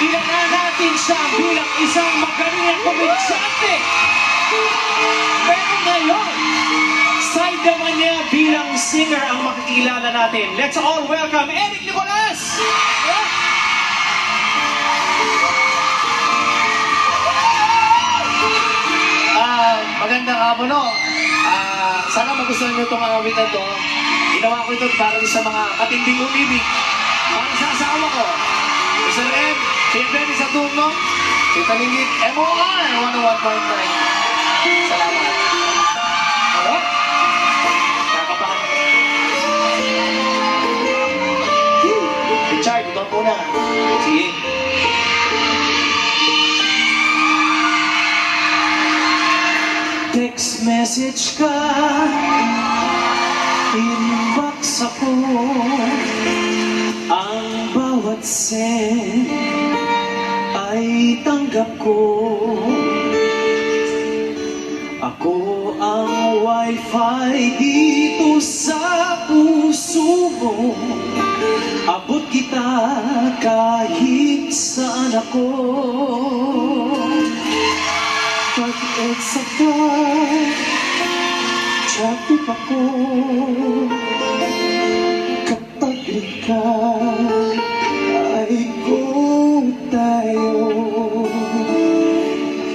Ilagay natin siya bilang isang magaling na komedyante. Pero ngayon, side naman niya bilang singer ang makikilala natin. Let's all welcome Eric Nicolas! Magandang hapon, no? Sana magustuhan nyo itong awit na ito. Ginawa ko ito para sa mga katinding umibig. Para sa asawa ko. Mr. M, siyempre sa turno. Si Talingit, MOR 101.9. Salamat. Alright? Kakapahan. Richard, ito po na. Sige. Text message ka, inbox ako, ang bawat send ay tanggap ko. Ako ang wifi dito sa puso mo, abot kita kahit saan ako. Pag-exit ka, traffic ako, kapag ka, ay go tayo.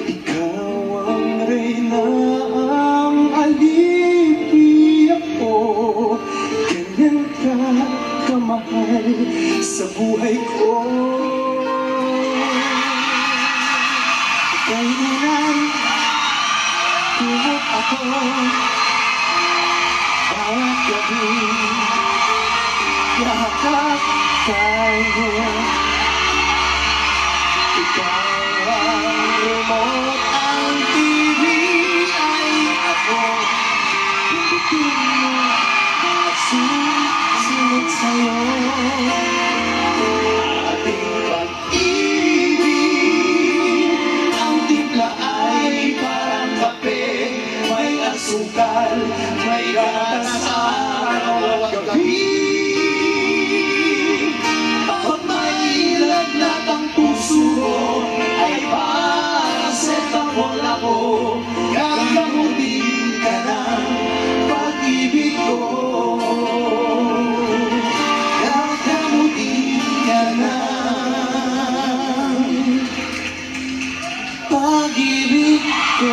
Ikaw ang reyna, ang alipin ako, ganyan ka kamahal sa buhay ko. Kailan tulog ako, bawat gabi, yakap tayo. Ikaw ang remote, ang TV ay ako. Pindutin mo at susunod sa'yo. Ating pag-ibig, ang timpla ay parang kape, may asukal, may gatas araw at gabi. Pag may lagnat ang puso ko, ay paracetamol ako. Gagamutin ka ng pag-ibig ko. Gagamutin ka ng pag-ibig ko.